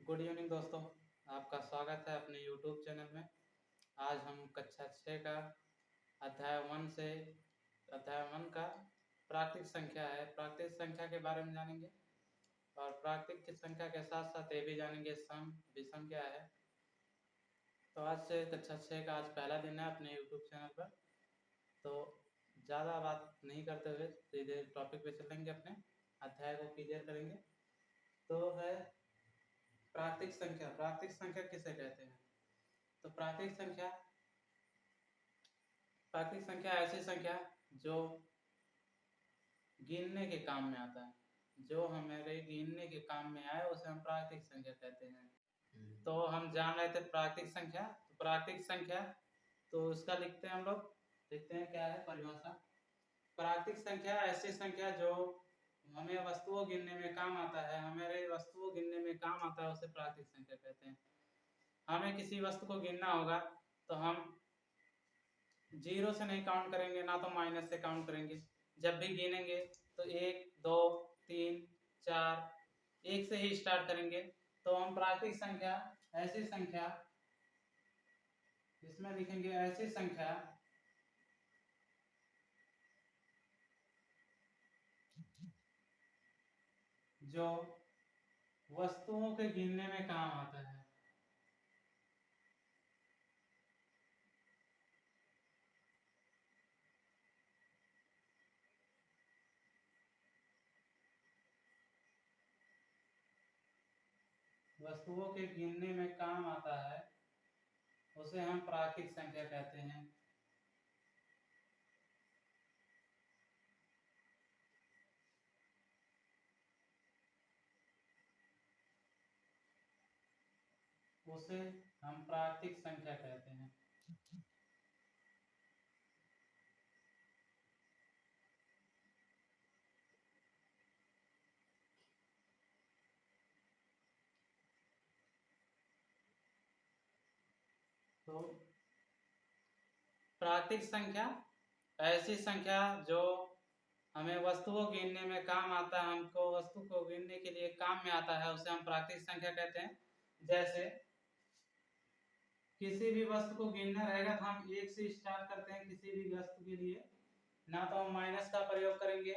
Good evening दोस्तों, आपका स्वागत है अपने यूट्यूब चैनल में। आज हम कक्षा 6 का अध्याय 1 का प्राकृतिक संख्या है। प्राकृतिक संख्या के बारे में जानेंगे और प्राकृतिक की संख्या के साथ साथ ये भी जानेंगे सम विषम क्या है। तो आज से कक्षा 6 का आज पहला दिन है अपने यूट्यूब चैनल पर। तो ज़्यादा बात नहीं करते हुए सीधे टॉपिक पे चलेंगे, अपने अध्याय को क्लियर करेंगे। तो है प्राकृतिक संख्या। प्राकृतिक संख्या किसे कहते हैं? तो प्राकृतिक संख्या ऐसी संख्या जो गिनने के काम में आता है, जो हमारे गिनने के काम में आए उसे हम प्राकृतिक संख्या कहते हैं। तो हम जान रहे थे प्राकृतिक संख्या। तो प्राकृतिक संख्या तो उसका लिखते हैं, हम लोग देखते हैं क्या है परिभाषा। प्राकृतिक संख्या ऐसी संख्या जो हमें वस्तुओं गिनने में काम आता है, हमारे वस्तुओं गिनने में काम आता है, उसे प्राकृतिक संख्या कहते हैं। हमें किसी वस्तु को गिनना होगा तो हम जीरो से नहीं काउंट करेंगे, ना तो माइनस से काउंट करेंगे। जब भी गिनेंगे तो 1 2 3 4 1 से ही स्टार्ट करेंगे। तो हम प्राकृतिक संख्या ऐसी संख्या इसमें लिखेंगे, ऐसी संख्या जो वस्तुओं के गिनने में काम आता है। वस्तुओं के गिनने में काम आता है उसे हम प्राकृतिक संख्या कहते हैं। उसे हम प्राकृतिक संख्या कहते हैं। तो प्राकृतिक संख्या ऐसी संख्या जो हमें वस्तुओं गिनने में काम आता है, हमको वस्तु को गिनने के लिए काम में आता है, उसे हम प्राकृतिक संख्या कहते हैं। जैसे किसी भी वस्तु को गिनना रहेगा तो हम 1 से स्टार्ट करते हैं किसी भी वस्तु के लिए, ना तो हम माइनस का प्रयोग करेंगे,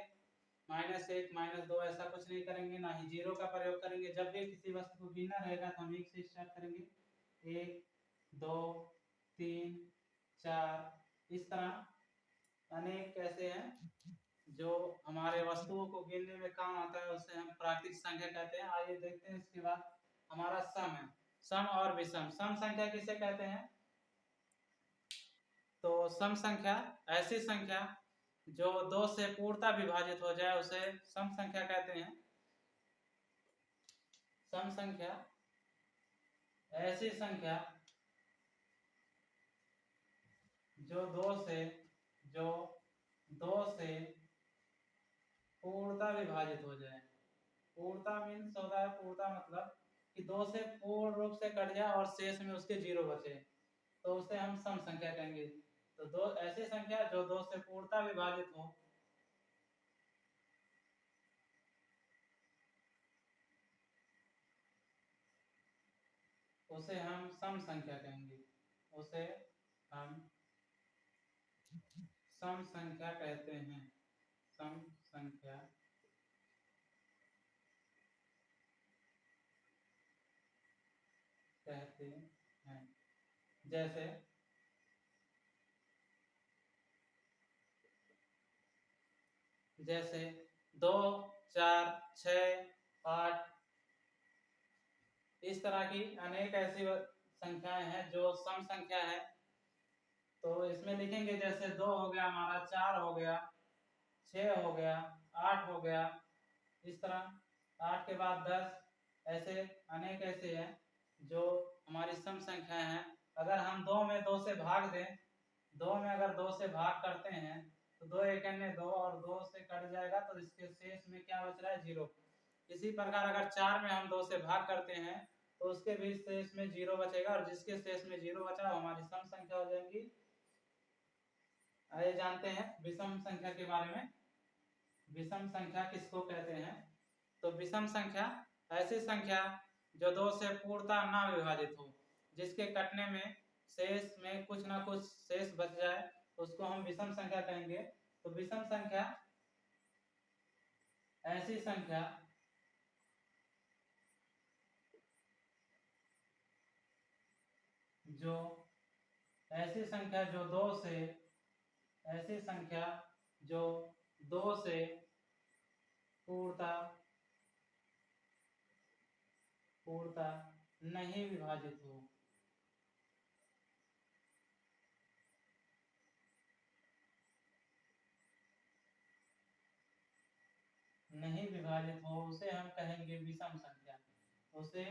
-1 -2 ऐसा कुछ नहीं करेंगे, ना ही जीरो का प्रयोग करेंगे। जब भी किसी वस्तु को गिनना रहेगा तो हम 1 से स्टार्ट करेंगे, 1 2 3 4। इस तरह अनेक ऐसे हैं जो हमारे वस्तुओं को गिनने में काम आता है, उसे हम प्राकृतिक संख्या कहते हैं। आइए देखते हैं इसके बाद हमारा सम है। सम और विषम। सम संख्या किसे कहते हैं? तो सम संख्या ऐसी संख्या जो 2 से पूर्णतः विभाजित हो जाए उसे सम संख्या कहते हैं। सम संख्या ऐसी संख्या जो 2 से पूर्णतः विभाजित हो जाए। पूर्णतः मीन्स होता है, पूर्णतः मतलब कि 2 से पूर्ण रूप से कट जाए और शेष में उसके जीरो बचे, तो उसे हम सम संख्या कहेंगे। तो दो ऐसी संख्या जो 2 से पूर्णतः विभाजित हो उसे हम सम संख्या कहेंगे। उसे हम सम संख्या कहते हैं। सम संख्या कहते हैं। जैसे जैसे 2 4 6 8 इस तरह की अनेक ऐसी संख्याएं हैं जो सम संख्या है। तो इसमें लिखेंगे, जैसे 2 हो गया हमारा, 4 हो गया, 6 हो गया, 8 हो गया। इस तरह 8 के बाद 10, ऐसे अनेक ऐसे हैं जो हमारी सम संख्याएं हैं। अगर हम 2 में 2 से भाग दें, 2 में अगर 2 से भाग करते हैं तो 2 एकन्ने 2 और 2 से कट जाएगा, तो इसके शेष में क्या बच रहा है? 0। इसी प्रकार अगर 4 में हम 2 से भाग करते हैं तो उसके भी शेष में 0 बचेगा, और जिसके शेष में 0 बचा वो हमारी सम संख्या हो जाएगी। आइए जानते हैं विषम संख्या के बारे में। विषम संख्या किसको कहते हैं? तो विषम संख्या ऐसी संख्या जो 2 से पूर्णतः ना विभाजित हो, जिसके कटने में शेष में कुछ ना कुछ शेष बच जाए, उसको हम विषम संख्या कहेंगे। तो विषम संख्या ऐसी संख्या जो ऐसी संख्या जो 2 से ऐसी संख्या जो 2 से पूर्णतः नहीं विभाजित हो। नहीं विभाजित हो उसे हम कहेंगे विषम संख्या। उसे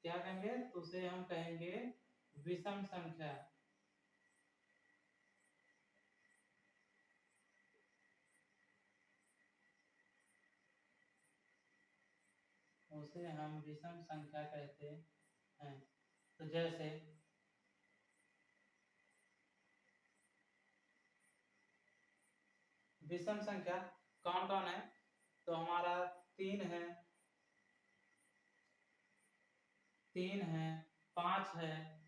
क्या कहेंगे? तो उसे हम कहेंगे विषम संख्या। उसे हम विषम संख्या कहते हैं। तो जैसे विषम संख्या कौन कौन है? तो हमारा 3 है, 5 है,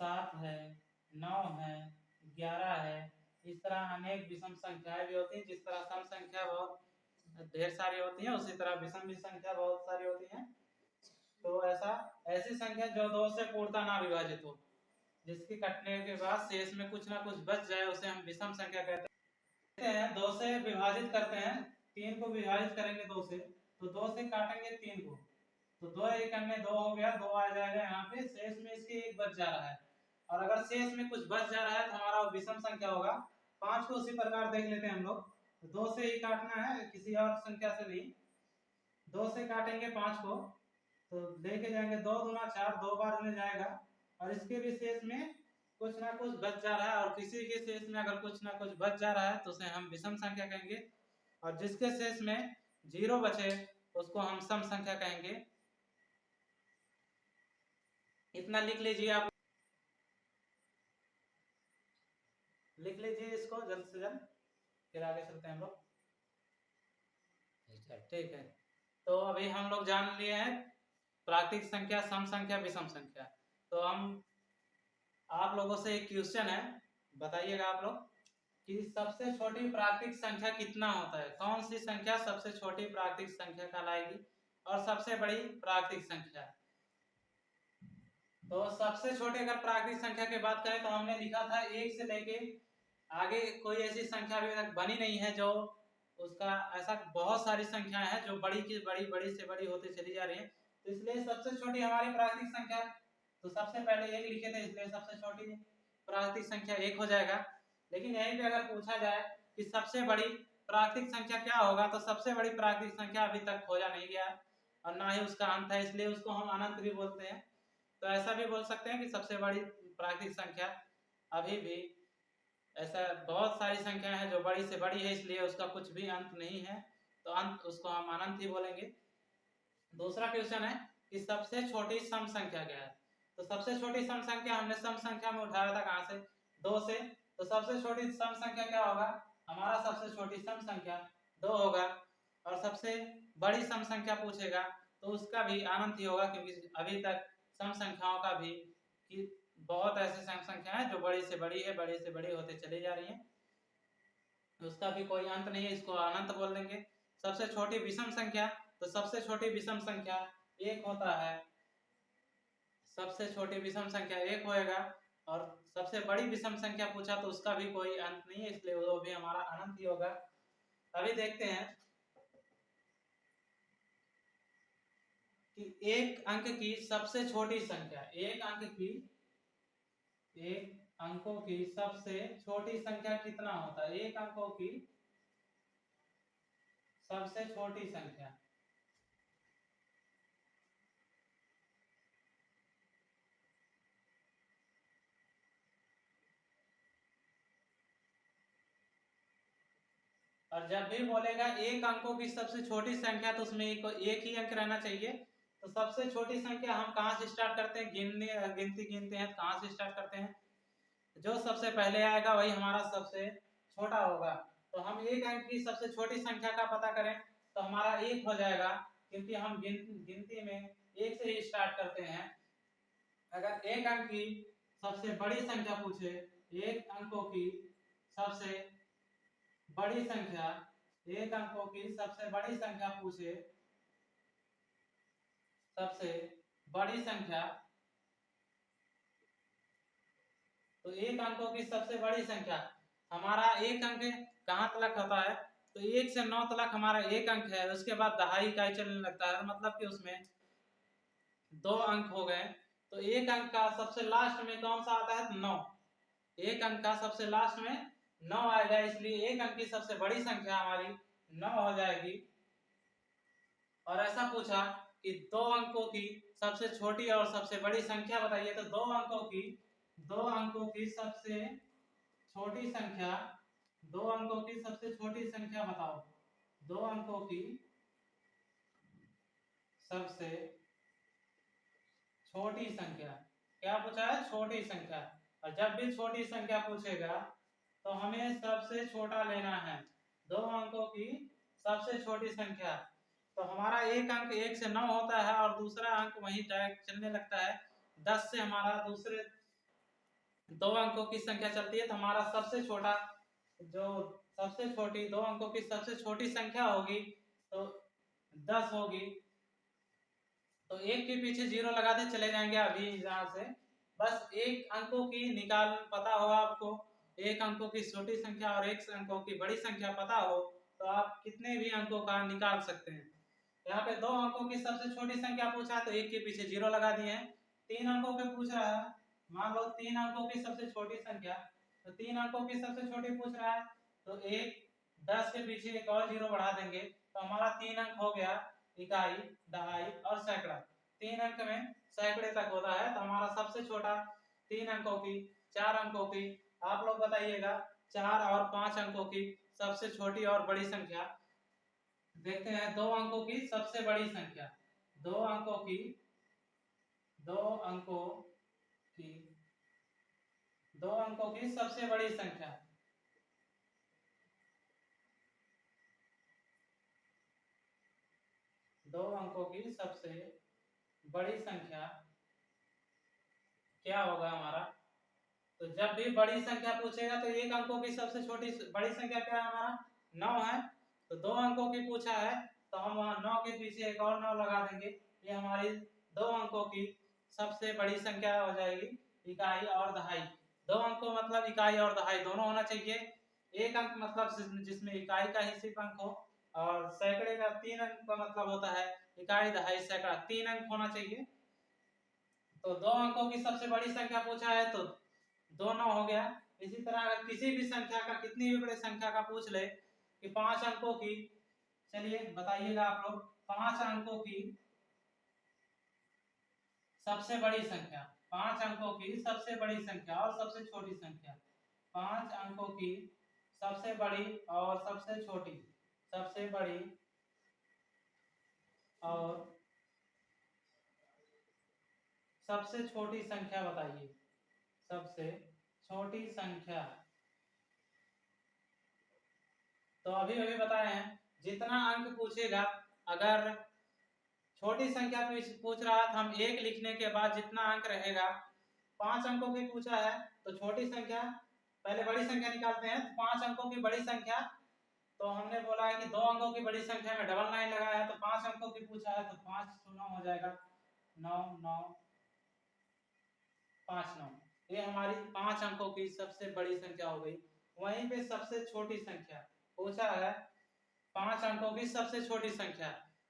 7 है, 9 है, 11 है। इस तरह अनेक विषम संख्याएं भी होती हैं। जिस तरह सम संख्या बहुत ढेर सारी होती है, उसी तरह विषम भी संख्या बहुत सारी होती हैं। तो ऐसी संख्या जो 2 से पूर्णतः ना विभाजित हो, जिसके कटने के बाद शेष में कुछ ना कुछ बच जाए, उसे हम विषम संख्या कहते हैं। 2 से विभाजित करते हैं, 3 को विभाजित करेंगे 2 से, तो 2 से काटेंगे 3 को, तो 2 एक में 2 हो गया, 2 आ जाएगा यहाँ पे, शेष में इसके 1 बच जा रहा है। और अगर शेष में कुछ बच जा रहा है तो हमारा विषम संख्या होगा। 5 को उसी प्रकार देख लेते हैं हम लोग। तो 2 से ही काटना है, किसी और संख्या से नहीं। 2 से काटेंगे 5 को, तो लेके जाएंगे 2 दूना 4, 2 बार में जाएगा, और इसके भी शेष में कुछ ना कुछ बच जा रहा है, और किसी के शेष में अगर कुछ ना कुछ बच जा रहा है तो उसे हम विषम संख्या कहेंगे। और जिसके शेष में 0 बचे उसको हम सम संख्या कहेंगे। इतना लिख लीजिए, आप लिख लीजिए इसको जल्द से जल्द, फिर आगे चलते हैं हम लोग। ठीक है, तो अभी हम लोग जान लिए हैं प्राकृतिक संख्या, सम संख्या, विषम संख्या। तो आप लोगों से एक क्वेश्चन है, बताइएगा आप लोग कि सबसे छोटी प्राकृतिक संख्या कितना होता है? कौन सी संख्या सबसे छोटी प्राकृतिक संख्या कहलाएगी और सबसे बड़ी प्राकृतिक संख्या? तो सबसे छोटे अगर प्राकृतिक संख्या की बात करें तो हमने लिखा था 1 से लेके आगे कोई ऐसी संख्या अभी तक बनी नहीं है जो उसका ऐसा बहुत सारी संख्याएं हैं जो बड़ी की बड़ी, बड़ी से बड़ी होती चली जा रही है। तो इसलिए सबसे छोटी हमारी प्राकृतिक संख्या, तो सबसे पहले 1 लिखे थे, इसलिए सबसे छोटी प्राकृतिक संख्या 1 हो जाएगा। लेकिन यहीं पे अगर पूछा जाए कि सबसे बड़ी प्राकृतिक संख्या क्या होगा, तो सबसे बड़ी प्राकृतिक संख्या अभी तक खोजा नहीं गया और ना ही उसका अंत है, इसलिए उसको हम अनंत भी बोलते हैं। तो ऐसा भी बोल सकते हैं कि सबसे बड़ी प्राकृतिक संख्या अभी भी, ऐसा बहुत सारी संख्या है जो बड़ी से बड़ी है, इसलिए उसका कुछ भी अंत नहीं है, तो अंत उसको हम अनंत ही बोलेंगे। दूसरा क्वेश्चन है कि सबसे छोटी सम संख्या क्या है? तो सबसे छोटी सम संख्या हमने सम संख्या में उठाया था कहाँ से? 2 से। तो सबसे छोटी सम संख्या क्या होगा? हमारा सबसे छोटी सम संख्या 2 होगा। और सबसे बड़ी सम संख्या पूछेगा तो उसका भी अनंत ही होगा, क्योंकि अभी तक सम संख्याओं का भी कि बहुत ऐसी सम संख्या है जो बड़ी से बड़ी है, बड़ी से बड़ी होते चली जा रही है, उसका भी कोई अंत नहीं है, इसको अनंत बोल देंगे। सबसे छोटी विषम संख्या, तो सबसे छोटी विषम संख्या 1 होता है, सबसे छोटी विषम संख्या 1 होएगा। और सबसे बड़ी विषम संख्या पूछा तो उसका भी कोई अंत नहीं है, इसलिए वो भी हमारा अनंत ही होगा। अभी देखते हैं कि एक अंक की सबसे छोटी संख्या, एक अंकों की सबसे छोटी संख्या कितना होता है? एक अंकों की सबसे छोटी संख्या, और जब भी बोलेगा एक अंकों की सबसे छोटी संख्या तो उसमें एक ही अंक रहना चाहिए। तो सबसे छोटी संख्या हम कहाँ से स्टार्ट करते हैं? गिनती गिनते हैं, कहाँ से स्टार्ट करते हैं? जो सबसे पहले आएगा वही हमारा सबसे छोटा होगा। तो हम एक अंक की सबसे छोटी संख्या का पता करें तो हमारा 1 हो जाएगा, क्योंकि हम गिनती में एक से ही स्टार्ट करते हैं। अगर एक अंक की सबसे बड़ी संख्या पूछे, एक अंकों की सबसे बड़ी संख्या, एक अंकों की सबसे बड़ी संख्या पूछे, सबसे बड़ी संख्या, तो एक अंकों की सबसे बड़ी संख्या, हमारा एक अंक कहाँ तक होता है, तो 1 से 9 तक हमारा एक अंक है, उसके बाद दहाई इकाई चलने लगता है, मतलब कि उसमें 2 अंक हो गए। तो एक अंक का सबसे लास्ट में कौन सा आता है, 9। एक अंक का सबसे लास्ट में 9 आएगा, इसलिए एक अंक की सबसे बड़ी संख्या हमारी 9 हो जाएगी। और ऐसा पूछा कि 2 अंकों की सबसे छोटी और सबसे बड़ी संख्या बताइए, तो 2 अंकों की सबसे छोटी संख्या, 2 अंकों की सबसे छोटी संख्या बताओ। 2 अंकों की सबसे छोटी संख्या, क्या पूछा है, छोटी संख्या। और जब भी छोटी संख्या पूछेगा तो हमें सबसे छोटा लेना है। 2 अंकों की सबसे छोटी संख्या, तो हमारा एक अंक 1 से 9 होता है और दूसरा अंक वहीं डायरेक्ट चलने लगता है। 10 से हमारा दूसरे 2 अंकों की संख्या चलती है, तो हमारा सबसे छोटा, जो सबसे छोटी 2 अंकों की सबसे छोटी संख्या होगी तो 10 होगी। तो एक के पीछे 0 लगाते चले जाएंगे अभी यहाँ से। बस एक अंकों की निकाल पता हो आपको, एक अंकों की छोटी संख्या और एक अंकों की बड़ी संख्या पता हो, तो आप कितने भी अंकों का निकाल सकते हैं। यहाँ पे 2 अंकों की सबसे छोटी संख्या पूछा है तो एक के पीछे 0 लगा दिए हैं। 3 अंकों के पूछ रहा है, मान लो 3 अंकों की सबसे छोटी संख्या, तो 3 अंकों की सबसे छोटी पूछ रहा है तो एक 10 के पीछे एक और 0 बढ़ा देंगे, तो हमारा 3 अंक हो गया, इकाई, दहाई और सैकड़ा। 3 अंक में सैकड़े तक होता है, तो हमारा सबसे छोटा 3 अंकों की, 4 अंकों की, आप लोग बताइएगा 4 और 5 अंकों की सबसे छोटी और बड़ी संख्या। देखते हैं 2 अंकों की सबसे बड़ी संख्या, 2 अंकों की, 2 अंकों की, 2 अंकों की सबसे बड़ी संख्या, 2 अंकों की सबसे बड़ी संख्या क्या होगा हमारा। तो जब भी बड़ी संख्या पूछेगा तो एक अंकों की सबसे छोटी बड़ी संख्या क्या है, हमारा 9 है। तो 2 अंकों की पूछा है तो हम वहां 9 के पीछे एक और 9 लगा देंगे, ये हमारी 2 अंकों की सबसे बड़ी संख्या हो जाएगी, इकाई और दहाई। 2 अंकों मतलब इकाई और दहाई दोनों होना चाहिए। एक अंक मतलब जिसमें इकाई का ही सिर्फ अंक हो, और सैकड़े का 3 अंक का मतलब होता है इकाई, दहाई, सैकड़ा, 3 अंक होना चाहिए। तो 2 अंकों की सबसे बड़ी संख्या पूछा है तो 2 9 हो गया। इसी तरह अगर किसी भी संख्या का, कितनी भी बड़ी संख्या का पूछ ले कि 5 अंकों की, चलिए बताइएगा आप लोग, 5 अंकों की सबसे बड़ी संख्या, 5 अंकों की सबसे बड़ी संख्या और सबसे छोटी संख्या, 5 अंकों की सबसे बड़ी और सबसे छोटी, सबसे बड़ी और सबसे छोटी संख्या बताइए, सबसे छोटी संख्या। तो अभी अभी बताए हैं जितना अंक पूछेगा, अगर छोटी संख्या पूछ रहा है तो हम 1 लिखने के बाद जितना अंक रहेगा, 5 अंकों की पूछा है तो छोटी संख्या, पहले बड़ी संख्या निकालते हैं। तो 5 अंकों की बड़ी संख्या, तो हमने बोला है कि 2 अंकों की बड़ी संख्या में डबल 9 लगाया है, तो 5 अंकों की पूछा है तो 5 तो 9 हो जाएगा, 9 9 5 9, ये हमारी 5 अंकों की सबसे बड़ी संख्या हो गई। वहीं पे सबसे छोटी संख्या पूछा है, 5 अंकों की सबसे छोटी संख्या,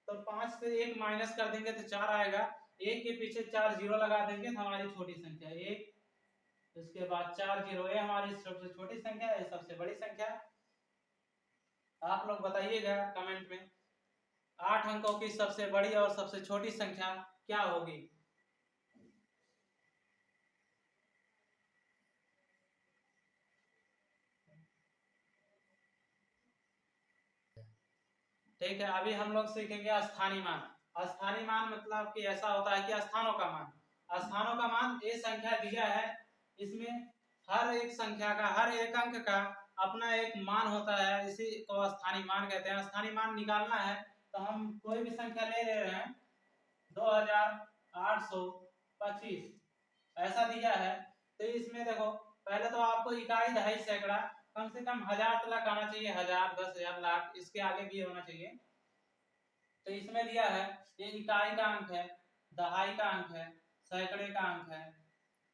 तो 5 से 1 माइनस कर देंगे तो 4 आएगा, 1 के पीछे 4 0 लगा देंगे तो हमारी छोटी संख्या 1, उसके बाद 4 0, ये हमारी सबसे छोटी संख्या है, सबसे बड़ी संख्या। आप लोग बताइएगा कमेंट में 8 अंकों की सबसे बड़ी और सबसे छोटी संख्या क्या होगी। ठीक है, अभी हम लोग सीखेंगे स्थानीय मान। स्थानीय मान मतलब कि ऐसा होता है कि स्थानों का मान, स्थानों का मान ये संख्या दिया है, इसमें हर एक संख्या का, हर एक अंक का अपना एक मान होता है, इसी को स्थानीय मान कहते हैं। स्थानीय मान निकालना है तो हम कोई भी संख्या ले रहे हैं, 2825 ऐसा दिया है। तो इसमें देखो पहले तो आपको इकाई, दहाई, सैकड़ा कम से कम 1000 तक आना चाहिए, 1000, 10,000, लाख, इसके आगे भी होना चाहिए। तो इसमें दिया है ये इकाई का अंक है, दहाई का अंक है, सैकड़े का अंक है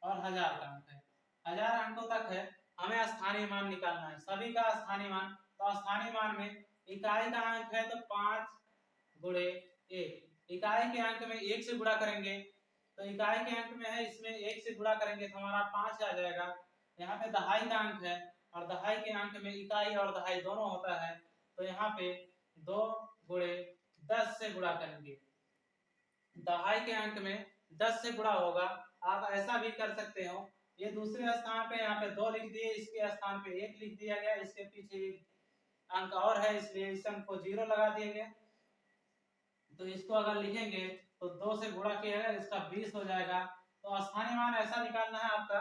और 1000 का अंक है। 1000 अंकों तक है, हमें स्थानीय मान निकालना है, सभी का स्थानीय मान। तो स्थानीय मान में इकाई का अंक है तो 5 गुणे 1, इकाई के अंक में 1 से गुणा करेंगे तो इकाई के अंक में है, इसमें 1 से गुणा करेंगे तो हमारा 5 आ जाएगा। यहाँ पे दहाई का अंक है और दहाई के अंक में इकाई और दहाई दोनों होता है, तो यहाँ पे 2 गुणे 10 से गुणा करेंगे, दहाई के अंक में 10 से गुणा होगा। आप ऐसा भी कर सकते हो, ये दूसरे स्थान पे यहाँ पे 2 लिख दिए, इसके स्थान पे 1 लिख दिया गया, इसके पीछे अंक और है इसलिए इस अंक को 0 लगा दिया गया। तो इसको अगर लिखेंगे तो 2 से गुणा किया जाएगा, इसका 20 हो जाएगा। तो स्थानीय मान ऐसा निकालना है आपका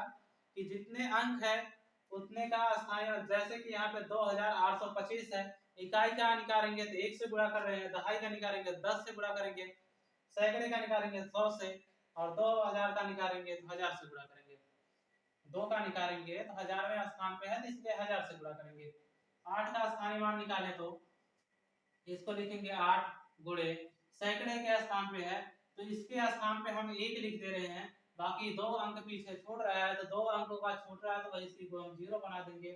कि जितने अंक है उतने का स्थानीय मान, जैसे कि यहाँ पे 2825 है, इकाई का निकालेंगे तो 1 से गुणा कर रहे हैं, दहाई का निकालेंगे 10 से गुणा करेंगे, सैकड़े का निकालेंगे 100 से, और 2000 का निकालेंगे तो 1000 से गुणा करेंगे, 2 का निकालेंगे तो 1000वें स्थान पे है तो इसलिए 1000 से गुणा करेंगे। 8 का स्थानीय मान निकाले तो इसको लिखेंगे 8 गुणे, सैकड़े के स्थान पे है तो इसके स्थान पे हम 1 लिख दे रहे हैं, बाकी 2 अंक पीछे छोड़ रहा है तो 2 अंकों का छूट रहा है तो इसी को हम 0 बना देंगे,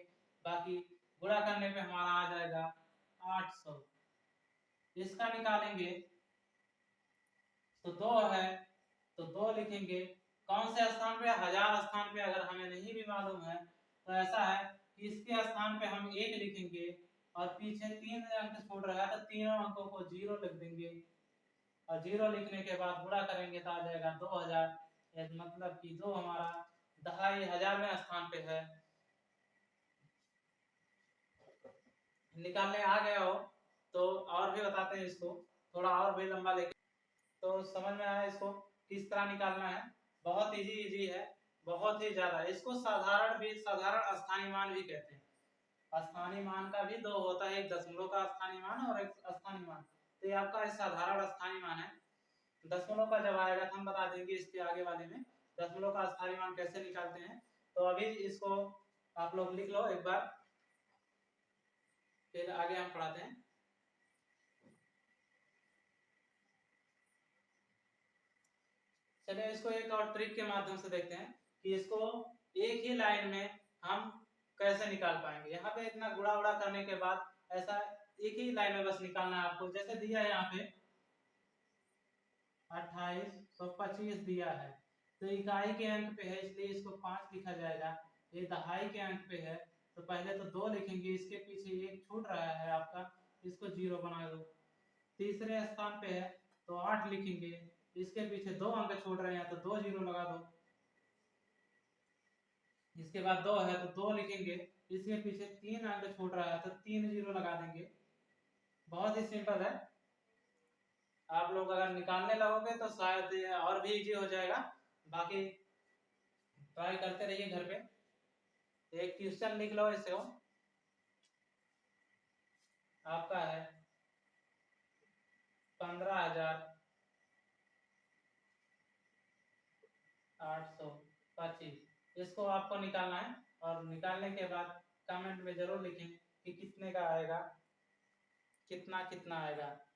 बाकी गुणा करने पे हमारा आ जाएगा 800। इसका निकालेंगे तो 2 है तो 2 लिखेंगे, कौन से स्थान पे, 1000 स्थान पे अगर हमें नहीं भी मालूम है तो ऐसा है कि इसके स्थान पे हम 1 लिखेंगे और पीछे 3 अंक छोड़ रहा है तो तीनों अंकों को 0 लिख देंगे, और 0 लिखने के बाद गुणा करेंगे तो आ जाएगा 2000, मतलब कि जो हमारा दहाई 1000वें स्थान पे है। निकालने आ गया हो तो और भी बताते हैं इसको, थोड़ा और भी लंबा लेके, तो समझ में आया इसको किस तरह निकालना है। बहुत इजी है, बहुत ही ज्यादा। इसको साधारण भी, साधारण स्थानीय मान भी कहते हैं। स्थानीय मान का भी 2 होता है, एक दशमलव का स्थानीय मान और एक स्थानीय मान। तो ये आपका साधारण स्थानीय मान है। दशमलव का जब आएगा तो हम बता देंगे इसके आगे वाले में दशमलव का स्थानीय मान कैसे निकालते हैं। तो अभी इसको आप लोग लिख लो एक बार, फिर आगे हम पढ़ाते हैं। चलिए इसको एक और ट्रिक के माध्यम से देखते हैं कि इसको एक ही लाइन में हम कैसे निकाल पाएंगे। यहाँ पे इतना गुणा उड़ा करने के बाद ऐसा एक ही लाइन में बस निकालना है आपको। जैसे दिया है यहाँ पे 2825 दिया है तो इकाई के अंक पे है इसलिए इसको 5 लिखा जाएगा। ये दहाई के अंक पे है तो पहले तो 2 लिखेंगे, इसके पीछे 1 छूट रहा है आपका, इसको 0 बना दो। तीसरे स्थान पे है तो 8 लिखेंगे, इसके पीछे 2 अंक छोड़ रहे हैं तो 2 0 लगा दो। इसके बाद 2 है तो 2 लिखेंगे, इसके पीछे 3 अंक छोड़ रहा है तो 3 0 लगा देंगे। बहुत ही सिंपल है। आप लोग अगर निकालने लगोगे तो शायद और भी इजी हो जाएगा। बाकी ट्राई करते रहिए घर पे। एक क्वेश्चन लिख लो इसे, आपका है 15,825, इसको आपको निकालना है और निकालने के बाद कमेंट में जरूर लिखें कि कितने का आएगा, कितना कितना आएगा।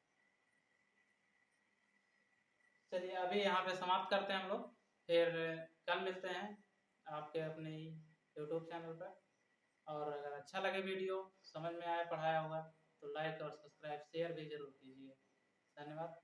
चलिए अभी यहाँ पे समाप्त करते हैं हम लोग, फिर कल मिलते हैं आपके अपने ही YouTube चैनल पर। और अगर अच्छा लगे वीडियो, समझ में आए, पढ़ाया होगा तो लाइक और सब्सक्राइब शेयर भी जरूर कीजिए। धन्यवाद।